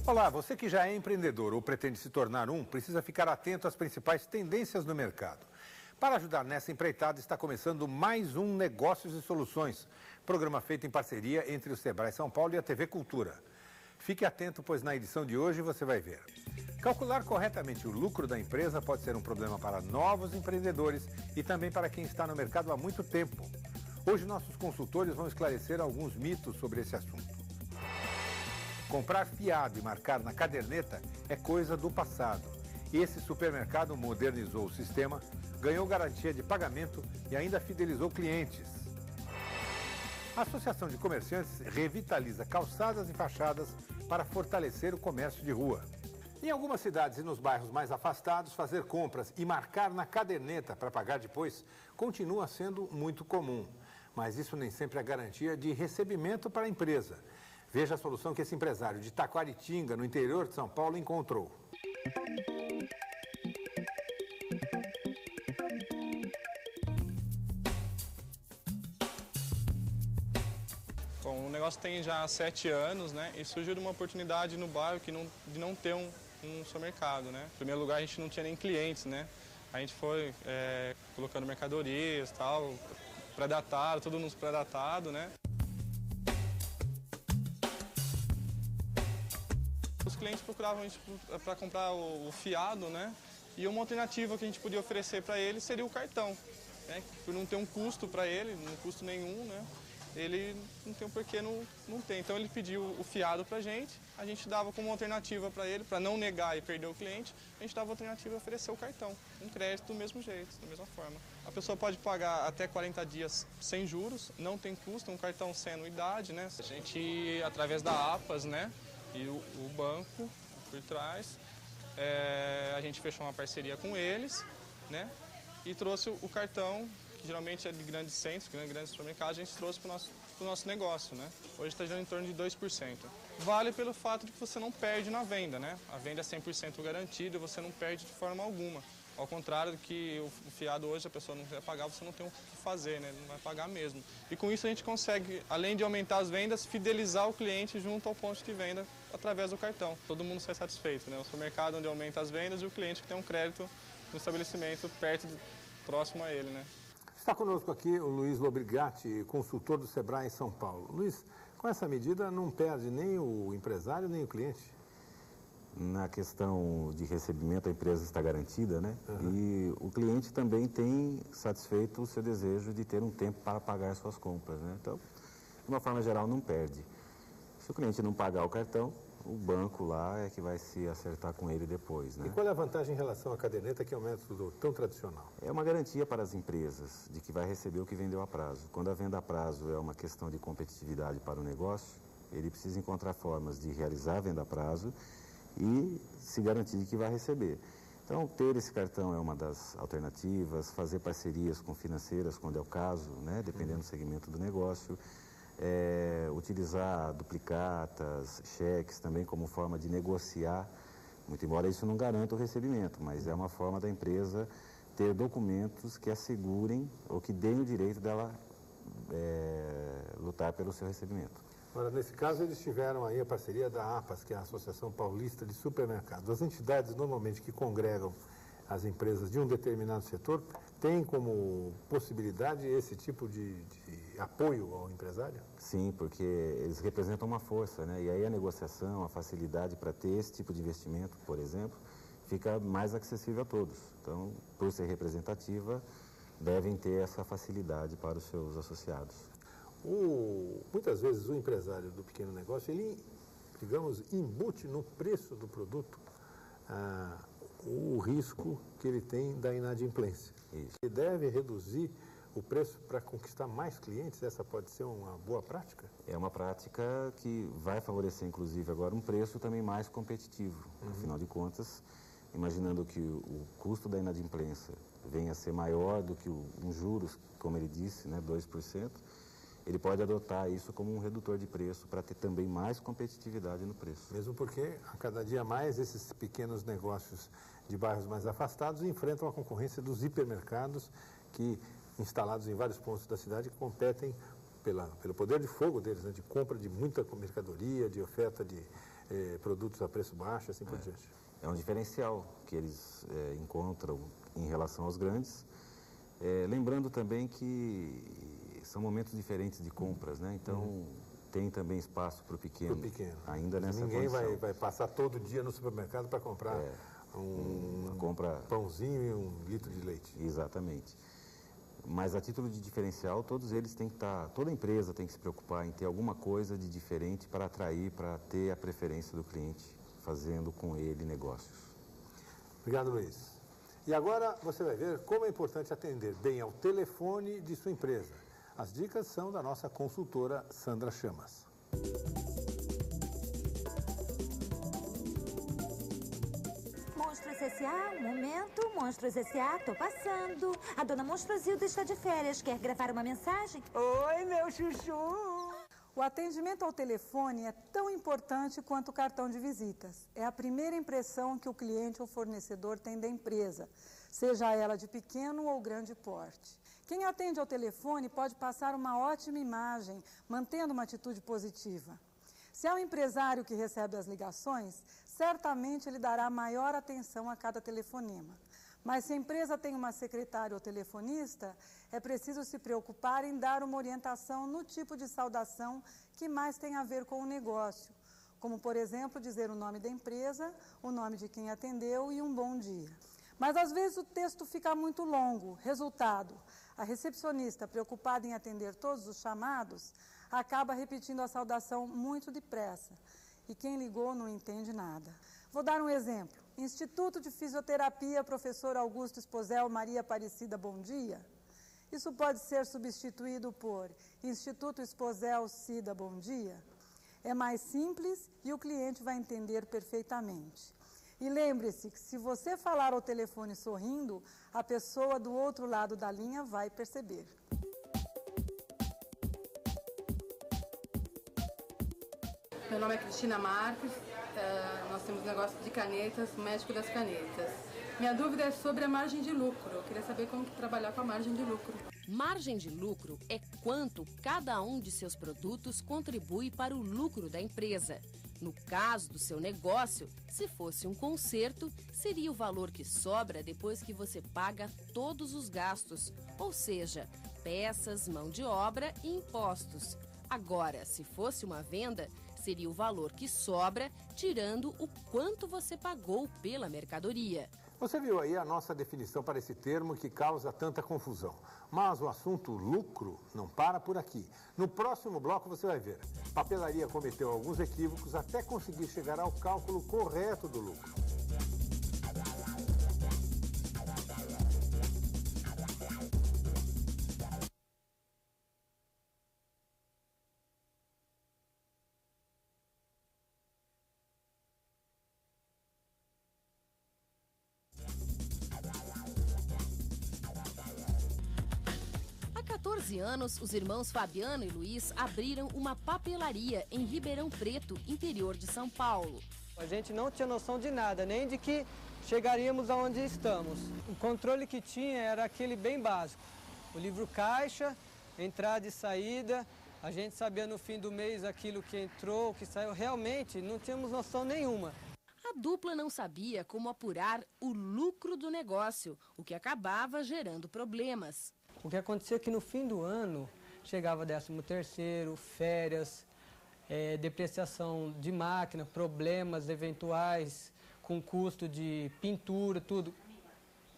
Olá, você que já é empreendedor ou pretende se tornar um, precisa ficar atento às principais tendências do mercado. Para ajudar nessa empreitada, está começando mais um Negócios e Soluções, programa feito em parceria entre o Sebrae São Paulo e a TV Cultura. Fique atento, pois na edição de hoje você vai ver. Calcular corretamente o lucro da empresa pode ser um problema para novos empreendedores e também para quem está no mercado há muito tempo. Hoje nossos consultores vão esclarecer alguns mitos sobre esse assunto. Comprar fiado e marcar na caderneta é coisa do passado. Esse supermercado modernizou o sistema, ganhou garantia de pagamento e ainda fidelizou clientes. A Associação de Comerciantes revitaliza calçadas e fachadas para fortalecer o comércio de rua. Em algumas cidades e nos bairros mais afastados, fazer compras e marcar na caderneta para pagar depois continua sendo muito comum. Mas isso nem sempre é garantia de recebimento para a empresa. Veja a solução que esse empresário de Taquaritinga, no interior de São Paulo, encontrou. Bom, o negócio tem já 7 anos, né? E surgiu de uma oportunidade no bairro de não ter um supermercado, né? Em primeiro lugar, a gente não tinha nem clientes, né? A gente foi colocando mercadorias, tal, pré-datado, tudo nos pré-datado, né? Os clientes procuravam a gente para comprar o fiado, né? E uma alternativa que a gente podia oferecer para eles seria o cartão, né? Por não ter um custo para ele, não custo nenhum, né? Ele não tem um porquê não tem. Então ele pediu o fiado para a gente dava como alternativa para ele, para não negar e perder o cliente, a gente dava a alternativa de oferecer o cartão, um crédito do mesmo jeito, da mesma forma. A pessoa pode pagar até 40 dias sem juros, não tem custo, um cartão sem anuidade, né? A gente, através da APAS, né? E o banco por trás, a gente fechou uma parceria com eles, né? E trouxe o cartão, que geralmente é de grandes centros, grandes supermercados, a gente trouxe para o nosso negócio, né? Hoje está girando em torno de 2%. Vale pelo fato de que você não perde na venda, né? A venda é 100% garantida e você não perde de forma alguma. Ao contrário do que o fiado hoje, a pessoa não quer pagar, você não tem o que fazer, né? Não vai pagar mesmo. E com isso a gente consegue, além de aumentar as vendas, fidelizar o cliente junto ao ponto de venda através do cartão. Todo mundo sai satisfeito, né? O supermercado onde aumenta as vendas e o cliente que tem um crédito no estabelecimento próximo a ele, né? Está conosco aqui o Luiz Lobrigatti, consultor do Sebrae em São Paulo. Luiz, com essa medida não perde nem o empresário nem o cliente? Na questão de recebimento, a empresa está garantida, né? E o cliente também tem satisfeito o seu desejo de ter um tempo para pagar suas compras, né? Então, de uma forma geral, não perde. Se o cliente não pagar o cartão, o banco lá é que vai se acertar com ele depois, né? E qual é a vantagem em relação à caderneta, que é um método tão tradicional? É uma garantia para as empresas de que vai receber o que vendeu a prazo. Quando a venda a prazo é uma questão de competitividade para o negócio, ele precisa encontrar formas de realizar a venda a prazo e se garantir que vai receber. Então, ter esse cartão é uma das alternativas, fazer parcerias com financeiras, quando é o caso, né? Dependendo do segmento do negócio. Utilizar duplicatas, cheques também como forma de negociar, muito embora isso não garanta o recebimento, mas é uma forma da empresa ter documentos que assegurem ou que deem o direito dela lutar pelo seu recebimento. Agora, nesse caso, eles tiveram aí a parceria da APAS, que é a Associação Paulista de Supermercados. As entidades, normalmente, que congregam as empresas de um determinado setor, têm como possibilidade esse tipo de apoio ao empresário? Sim, porque eles representam uma força, né? E aí a negociação, a facilidade para ter esse tipo de investimento, por exemplo, fica mais acessível a todos. Então, por ser representativa, devem ter essa facilidade para os seus associados. Muitas vezes o empresário do pequeno negócio, ele, digamos, embute no preço do produto o risco que ele tem da inadimplência. Isso. Ele deve reduzir o preço para conquistar mais clientes? Essa pode ser uma boa prática? É uma prática que vai favorecer, inclusive, agora um preço também mais competitivo. Afinal de contas, imaginando que o custo da inadimplência venha a ser maior do que um juros, como ele disse, né, 2%, ele pode adotar isso como um redutor de preço para ter também mais competitividade no preço. Mesmo porque, a cada dia mais, esses pequenos negócios de bairros mais afastados enfrentam a concorrência dos hipermercados que, instalados em vários pontos da cidade, competem pelo poder de fogo deles, né, de compra de muita mercadoria, de oferta de produtos a preço baixo, assim por diante. É um diferencial que eles encontram em relação aos grandes. Lembrando também que são momentos diferentes de compras, né? Então, tem também espaço para o pequeno, ainda nessa Ninguém condição. vai passar todo dia no supermercado para comprar pãozinho e 1 litro de leite. Exatamente. Mas a título de diferencial, todos eles têm que estar, toda empresa tem que se preocupar em ter alguma coisa de diferente para atrair, para ter a preferência do cliente, fazendo com ele negócios. Obrigado, Luiz. E agora você vai ver como é importante atender bem ao telefone de sua empresa. As dicas são da nossa consultora Sandra Chamas. Monstros S.A., um momento. Monstros S.A., tô passando. A dona Monstrozilda está de férias. Quer gravar uma mensagem? Oi, meu chuchu! O atendimento ao telefone é tão importante quanto o cartão de visitas. É a primeira impressão que o cliente ou fornecedor tem da empresa, seja ela de pequeno ou grande porte. Quem atende ao telefone pode passar uma ótima imagem, mantendo uma atitude positiva. Se é o empresário que recebe as ligações, certamente ele dará maior atenção a cada telefonema. Mas se a empresa tem uma secretária ou telefonista, é preciso se preocupar em dar uma orientação no tipo de saudação que mais tem a ver com o negócio. Como, por exemplo, dizer o nome da empresa, o nome de quem atendeu e um bom dia. Mas às vezes o texto fica muito longo. Resultado, a recepcionista, preocupada em atender todos os chamados, acaba repetindo a saudação muito depressa. E quem ligou não entende nada. Vou dar um exemplo. Instituto de Fisioterapia, professor Augusto Esposel, Maria Aparecida, bom dia. Isso pode ser substituído por Instituto Esposel, Cida, bom dia. É mais simples e o cliente vai entender perfeitamente. E lembre-se que se você falar ao telefone sorrindo, a pessoa do outro lado da linha vai perceber. Meu nome é Cristina Marques, nós temos negócio de canetas, médico das canetas. Minha dúvida é sobre a margem de lucro. Eu queria saber como trabalhar com a margem de lucro. Margem de lucro é quanto cada um de seus produtos contribui para o lucro da empresa. No caso do seu negócio, se fosse um conserto, seria o valor que sobra depois que você paga todos os gastos, ou seja, peças, mão de obra e impostos. Agora, se fosse uma venda, seria o valor que sobra, tirando o quanto você pagou pela mercadoria. Você viu aí a nossa definição para esse termo que causa tanta confusão. Mas o assunto lucro não para por aqui. No próximo bloco você vai ver. Papelaria cometeu alguns equívocos até conseguir chegar ao cálculo correto do lucro. Há 14 anos, os irmãos Fabiano e Luiz abriram uma papelaria em Ribeirão Preto, interior de São Paulo. A gente não tinha noção de nada, nem de que chegaríamos aonde estamos. O controle que tinha era aquele bem básico. O livro caixa, entrada e saída. A gente sabia no fim do mês aquilo que entrou, que saiu. Realmente não tínhamos noção nenhuma. A dupla não sabia como apurar o lucro do negócio, o que acabava gerando problemas. O que acontecia é que no fim do ano chegava 13º, férias, depreciação de máquina, problemas eventuais com custo de pintura, tudo.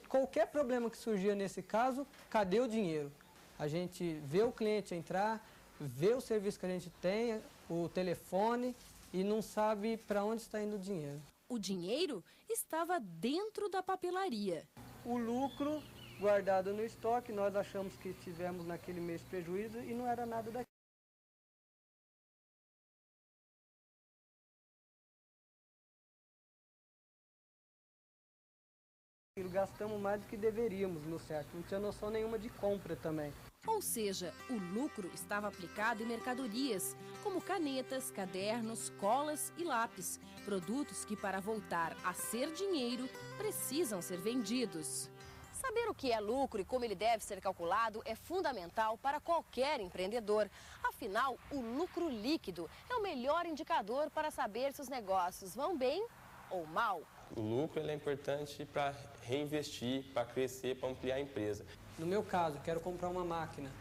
Qualquer problema que surgia nesse caso, cadê o dinheiro? A gente vê o cliente entrar, vê o serviço que a gente tem, o telefone e não sabe para onde está indo o dinheiro. O dinheiro estava dentro da papelaria. O lucro guardado no estoque, nós achamos que tivemos naquele mês prejuízo e não era nada daquilo. Gastamos mais do que deveríamos, no certo. Não tinha noção nenhuma de compra também. Ou seja, o lucro estava aplicado em mercadorias, como canetas, cadernos, colas e lápis, produtos que para voltar a ser dinheiro precisam ser vendidos. Saber o que é lucro e como ele deve ser calculado é fundamental para qualquer empreendedor. Afinal, o lucro líquido é o melhor indicador para saber se os negócios vão bem ou mal. O lucro ele é importante para reinvestir, para crescer, para ampliar a empresa. No meu caso, quero comprar uma máquina.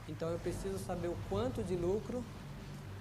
Então eu preciso saber o quanto de lucro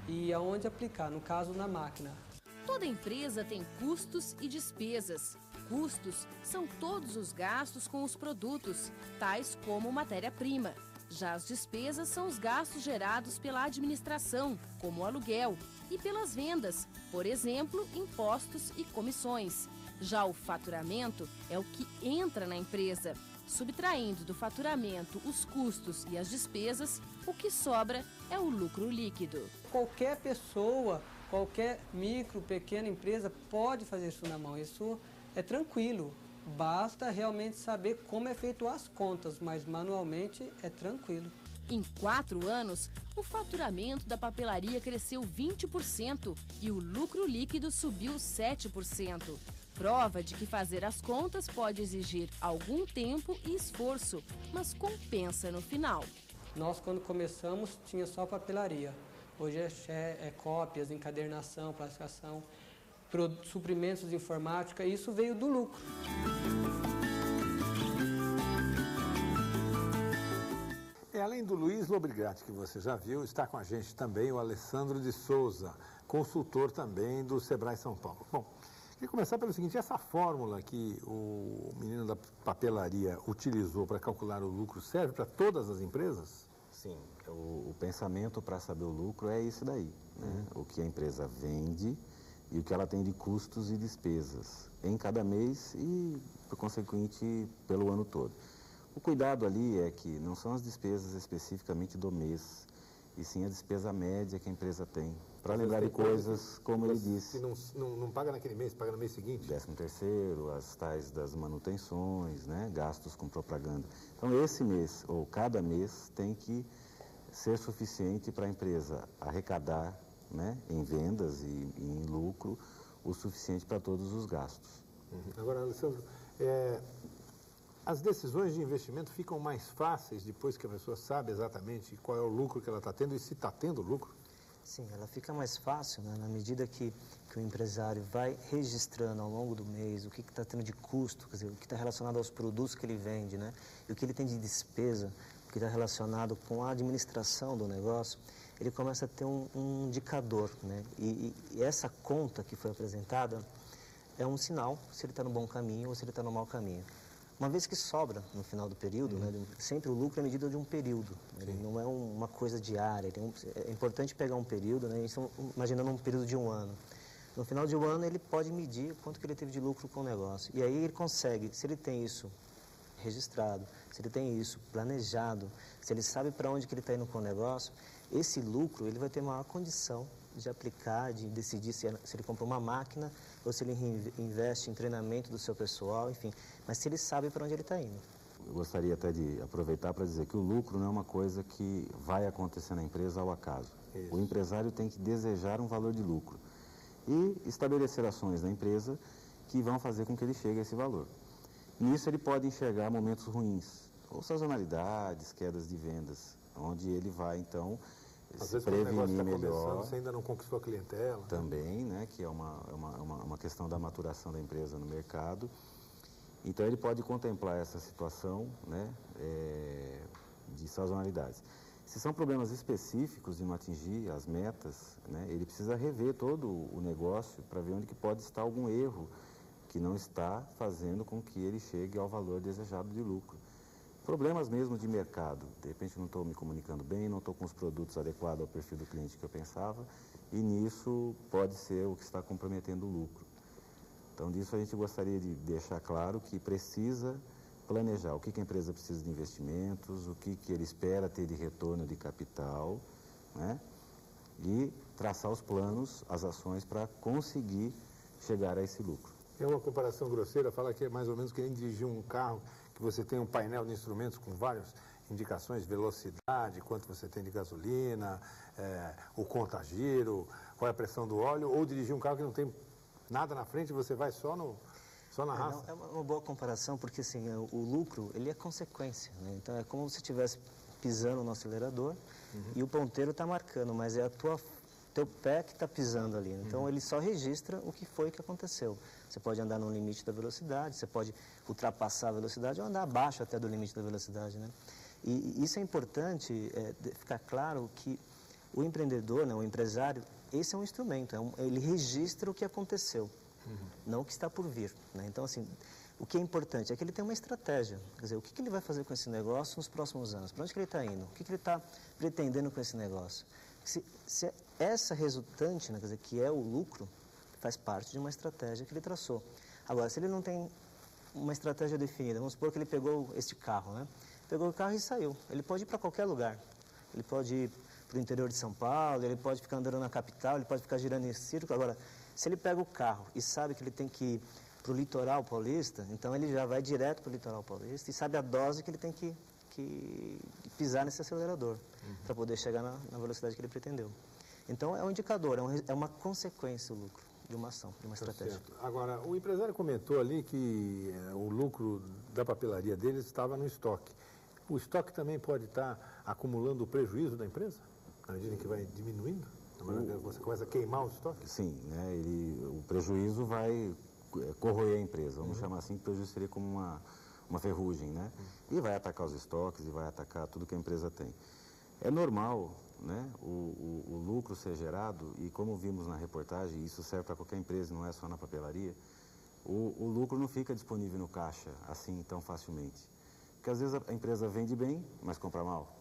e aonde aplicar, no caso na máquina. Toda empresa tem custos e despesas. Custos são todos os gastos com os produtos, tais como matéria-prima. Já as despesas são os gastos gerados pela administração, como o aluguel, e pelas vendas, por exemplo, impostos e comissões. Já o faturamento é o que entra na empresa. Subtraindo do faturamento os custos e as despesas, o que sobra é o lucro líquido. Qualquer pessoa, qualquer micro, pequena empresa pode fazer isso na mão. Isso é tranquilo. Basta realmente saber como é feito as contas, mas manualmente é tranquilo. Em 4 anos, o faturamento da papelaria cresceu 20% e o lucro líquido subiu 7%. Prova de que fazer as contas pode exigir algum tempo e esforço, mas compensa no final. Nós, quando começamos, tinha só papelaria. Hoje é cópias, encadernação, plastificação, suprimentos de informática, e isso veio do lucro. Além do Luiz Lobrigatti, que você já viu, está com a gente também o Alessandro de Souza, consultor também do Sebrae São Paulo. Bom, queria começar pelo seguinte: essa fórmula que o menino da papelaria utilizou para calcular o lucro serve para todas as empresas? Sim, o pensamento para saber o lucro é isso daí, né? O que a empresa vende e o que ela tem de custos e despesas em cada mês e, por consequente, pelo ano todo. O cuidado ali é que não são as despesas especificamente do mês, e sim a despesa média que a empresa tem. Para lembrar de coisas, como ele disse... Que não paga naquele mês, paga no mês seguinte? 13º, as tais das manutenções, né, gastos com propaganda. Então, esse mês, ou cada mês, tem que ser suficiente para a empresa arrecadar, né, em vendas e em lucro, o suficiente para todos os gastos. Agora, Alessandro, as decisões de investimento ficam mais fáceis depois que a pessoa sabe exatamente qual é o lucro que ela está tendo e se está tendo lucro? Sim, ela fica mais fácil, né, na medida que o empresário vai registrando ao longo do mês o que está tendo de custo, quer dizer, o que está relacionado aos produtos que ele vende, né, e o que ele tem de despesa, o que está relacionado com a administração do negócio, ele começa a ter um indicador, né, e essa conta que foi apresentada é um sinal se ele está no bom caminho ou se ele está no mau caminho. Uma vez que sobra no final do período, né, sempre o lucro é medida de um período, ele não é uma coisa diária, é importante pegar um período, né, imaginando um período de 1 ano. No final de 1 ano ele pode medir quanto que ele teve de lucro com o negócio, e aí ele consegue, se ele tem isso registrado, se ele tem isso planejado, se ele sabe para onde que ele está indo com o negócio, esse lucro ele vai ter maior condição de aplicar, de decidir se ele compra uma máquina ou se ele investe em treinamento do seu pessoal, enfim. Mas se ele sabe para onde ele está indo. Eu gostaria até de aproveitar para dizer que o lucro não é uma coisa que vai acontecer na empresa ao acaso. Isso. O empresário tem que desejar um valor de lucro e estabelecer ações na empresa que vão fazer com que ele chegue a esse valor. Nisso ele pode enxergar momentos ruins, ou sazonalidades, quedas de vendas, onde ele vai então... Às vezes, quando o negócio está começando, você ainda não conquistou a clientela. Também, né, que é uma questão da maturação da empresa no mercado. Então, ele pode contemplar essa situação, né, de sazonalidades. Se são problemas específicos de não atingir as metas, né, ele precisa rever todo o negócio para ver onde que pode estar algum erro que não está fazendo com que ele chegue ao valor desejado de lucro. Problemas mesmo de mercado, de repente não estou me comunicando bem, não estou com os produtos adequados ao perfil do cliente que eu pensava, e nisso pode ser o que está comprometendo o lucro. Então, disso a gente gostaria de deixar claro que precisa planejar o que a empresa precisa de investimentos, o que ele espera ter de retorno de capital, né? E traçar os planos, as ações para conseguir chegar a esse lucro. É uma comparação grosseira, fala que é mais ou menos que nem dirigir um carro, que você tem um painel de instrumentos com várias indicações, velocidade, quanto você tem de gasolina, o conta-giro, qual é a pressão do óleo, ou dirigir um carro que não tem nada na frente, você vai só no Só na raça? É uma boa comparação, porque assim, o lucro, ele é consequência, né? Então é como se estivesse pisando no acelerador e o ponteiro está marcando, mas é teu pé que está pisando ali. Então ele só registra o que foi que aconteceu. Você pode andar no limite da velocidade, você pode ultrapassar a velocidade ou andar abaixo até do limite da velocidade, né? E isso é importante ficar claro que o empreendedor, né, o empresário, esse é um instrumento, ele registra o que aconteceu, não o que está por vir, né? Então, assim, o que é importante é que ele tem uma estratégia. Quer dizer, o que ele vai fazer com esse negócio nos próximos anos? Para onde que ele está indo? O que ele está pretendendo com esse negócio? Se essa resultante, né, quer dizer, que é o lucro, faz parte de uma estratégia que ele traçou. Agora, se ele não tem uma estratégia definida, vamos supor que ele pegou este carro, né? Pegou o carro e saiu. Ele pode ir para qualquer lugar. Ele pode ir para o interior de São Paulo, ele pode ficar andando na capital, ele pode ficar girando em círculo. Agora, se ele pega o carro e sabe que ele tem que ir para o litoral paulista, então ele já vai direto para o litoral paulista e sabe a dose que ele tem que pisar nesse acelerador para poder chegar na velocidade que ele pretendeu. Então, é um indicador, é uma consequência o lucro de uma ação, de uma estratégia. Certo. Agora, o empresário comentou ali que o lucro da papelaria deles estava no estoque. O estoque também pode estar acumulando o prejuízo da empresa? À medida que vai diminuindo? Você começa a queimar o estoque? Sim, né, o prejuízo vai corroer a empresa. Vamos chamar assim, que o prejuízo seria como uma ferrugem, né? E vai atacar os estoques e vai atacar tudo que a empresa tem. É normal, né, o lucro ser gerado, e como vimos na reportagem, isso serve para qualquer empresa, não é só na papelaria, o lucro não fica disponível no caixa assim tão facilmente. Porque às vezes a empresa vende bem, mas compra mal.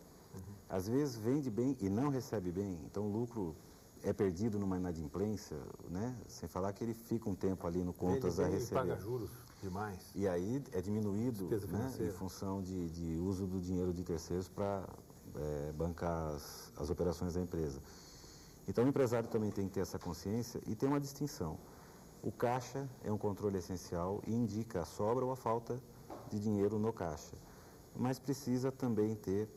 Às vezes vende bem e não recebe bem, então o lucro é perdido numa inadimplência, né? Sem falar que ele fica um tempo ali no contas a receber. Paga juros demais. E aí é diminuído, né, em função de uso do dinheiro de terceiros para bancar as operações da empresa. Então o empresário também tem que ter essa consciência e tem uma distinção. O caixa é um controle essencial e indica a sobra ou a falta de dinheiro no caixa. Mas precisa também ter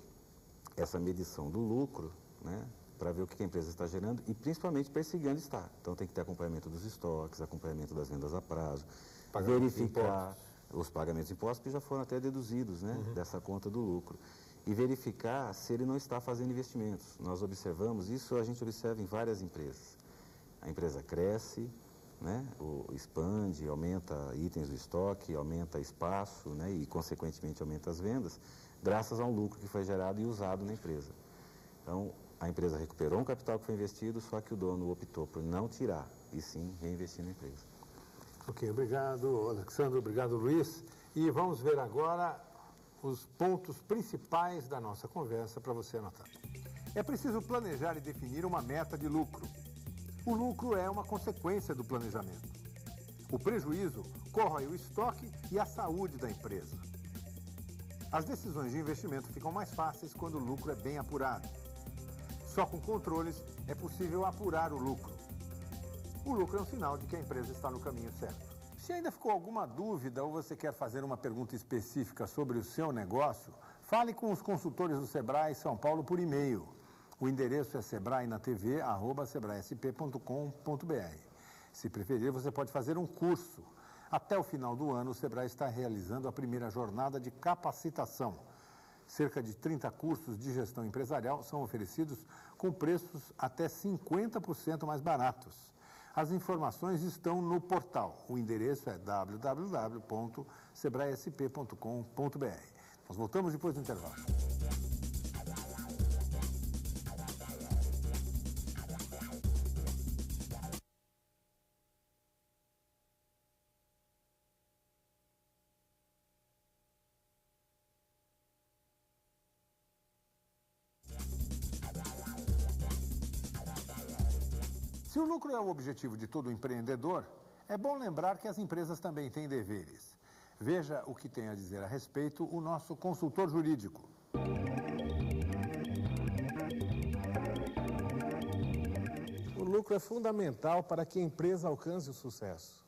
essa medição do lucro, né, para ver o que a empresa está gerando e principalmente perseguir onde está. Então tem que ter acompanhamento dos estoques, acompanhamento das vendas a prazo, verificar os pagamentos de impostos que já foram até deduzidos, né, dessa conta do lucro. E verificar se ele não está fazendo investimentos. Nós observamos, isso a gente observa em várias empresas. A empresa cresce, né, expande, aumenta itens do estoque, aumenta espaço, né, e consequentemente aumenta as vendas, graças a um lucro que foi gerado e usado na empresa. Então, a empresa recuperou um capital que foi investido, só que o dono optou por não tirar e sim reinvestir na empresa. Ok, obrigado, Alexandre, obrigado, Luiz. E vamos ver agora os pontos principais da nossa conversa para você anotar. É preciso planejar e definir uma meta de lucro. O lucro é uma consequência do planejamento. O prejuízo corrói o estoque e a saúde da empresa. As decisões de investimento ficam mais fáceis quando o lucro é bem apurado. Só com controles é possível apurar o lucro. O lucro é um sinal de que a empresa está no caminho certo. Se ainda ficou alguma dúvida ou você quer fazer uma pergunta específica sobre o seu negócio, fale com os consultores do Sebrae São Paulo por e-mail. O endereço é sebrae.tv@sebraesp.com.br. Se preferir, você pode fazer um curso. Até o final do ano, o Sebrae está realizando a primeira jornada de capacitação. Cerca de 30 cursos de gestão empresarial são oferecidos com preços até 50% mais baratos. As informações estão no portal. O endereço é www.sebraesp.com.br. Nós voltamos depois do intervalo. Se o lucro é o objetivo de todo empreendedor, é bom lembrar que as empresas também têm deveres. Veja o que tem a dizer a respeito o nosso consultor jurídico. O lucro é fundamental para que a empresa alcance o sucesso.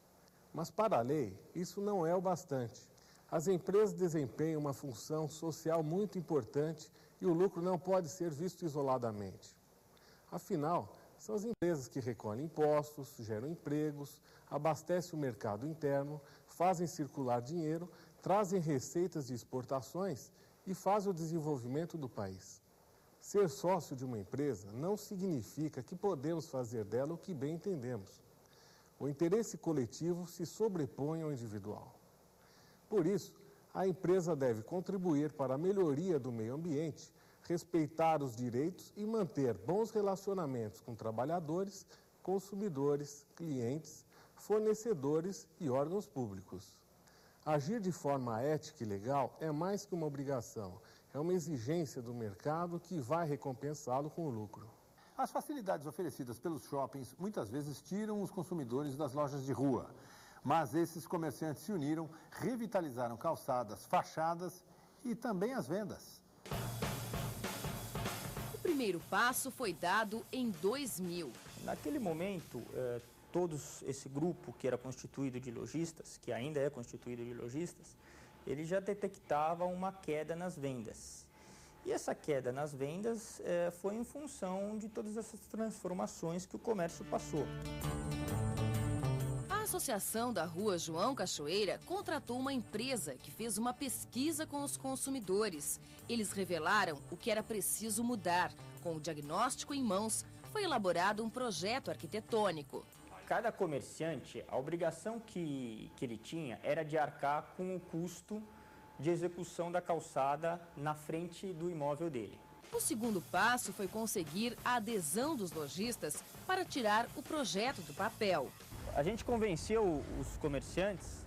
Mas para a lei, isso não é o bastante. As empresas desempenham uma função social muito importante e o lucro não pode ser visto isoladamente. Afinal, São as empresas que recolhem impostos, geram empregos, abastecem o mercado interno, fazem circular dinheiro, trazem receitas de exportações e fazem o desenvolvimento do país. Ser sócio de uma empresa não significa que podemos fazer dela o que bem entendemos. O interesse coletivo se sobrepõe ao individual. Por isso, a empresa deve contribuir para a melhoria do meio ambiente, respeitar os direitos e manter bons relacionamentos com trabalhadores, consumidores, clientes, fornecedores e órgãos públicos. Agir de forma ética e legal é mais que uma obrigação, é uma exigência do mercado que vai recompensá-lo com o lucro. As facilidades oferecidas pelos shoppings muitas vezes tiram os consumidores das lojas de rua. Mas esses comerciantes se uniram, revitalizaram calçadas, fachadas e também as vendas. O primeiro passo foi dado em 2000. Naquele momento, esse grupo que era constituído de lojistas, que ainda é constituído de lojistas, ele já detectava uma queda nas vendas. E essa queda nas vendas foi em função de todas essas transformações que o comércio passou. A Associação da Rua João Cachoeira contratou uma empresa que fez uma pesquisa com os consumidores. Eles revelaram o que era preciso mudar. Com o diagnóstico em mãos, foi elaborado um projeto arquitetônico. Cada comerciante, a obrigação que ele tinha era de arcar com o custo de execução da calçada na frente do imóvel dele. O segundo passo foi conseguir a adesão dos lojistas para tirar o projeto do papel. A gente convenceu os comerciantes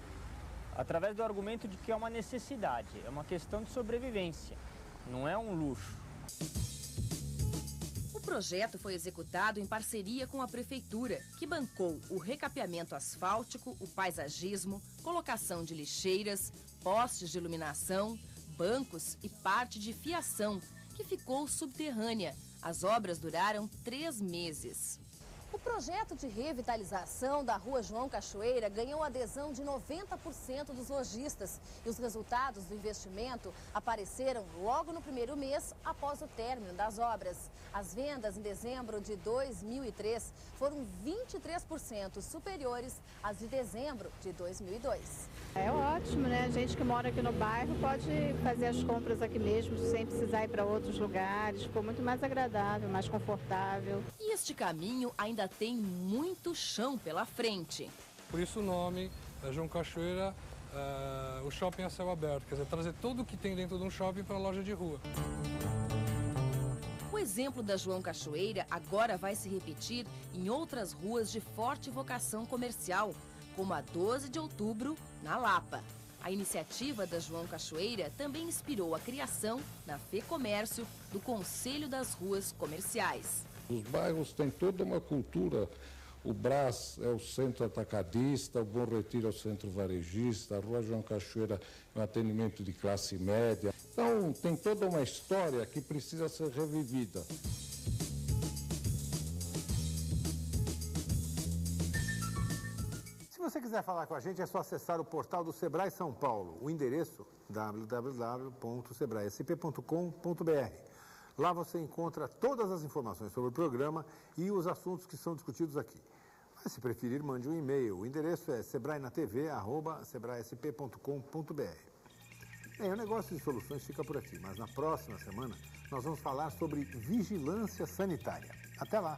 através do argumento de que é uma necessidade, é uma questão de sobrevivência, não é um luxo. O projeto foi executado em parceria com a Prefeitura, que bancou o recapeamento asfáltico, o paisagismo, colocação de lixeiras, postes de iluminação, bancos e parte de fiação, que ficou subterrânea. As obras duraram 3 meses. O projeto de revitalização da Rua João Cachoeira ganhou adesão de 90% dos lojistas e os resultados do investimento apareceram logo no primeiro mês após o término das obras. As vendas em dezembro de 2003 foram 23% superiores às de dezembro de 2002. É ótimo, né? A gente que mora aqui no bairro pode fazer as compras aqui mesmo, sem precisar ir para outros lugares. Ficou muito mais agradável, mais confortável. E este caminho ainda tem muito chão pela frente. Por isso o nome João Cachoeira, o shopping a céu aberto. Quer dizer, trazer tudo o que tem dentro de um shopping para a loja de rua. O exemplo da João Cachoeira agora vai se repetir em outras ruas de forte vocação comercial, como a 12 de outubro, na Lapa. A iniciativa da João Cachoeira também inspirou a criação, na FEComércio, do Conselho das Ruas Comerciais. Os bairros têm toda uma cultura. O Brás é o centro atacadista, o Bom Retiro é o centro varejista, a Rua João Cachoeira é um atendimento de classe média. Então, tem toda uma história que precisa ser revivida. Se você quiser falar com a gente, é só acessar o portal do Sebrae São Paulo. O endereço www.sebraesp.com.br. Lá você encontra todas as informações sobre o programa e os assuntos que são discutidos aqui. Mas, se preferir, mande um e-mail. O endereço é sebraenatv@sebraesp.com.br. O negócio de soluções fica por aqui, mas na próxima semana nós vamos falar sobre vigilância sanitária. Até lá!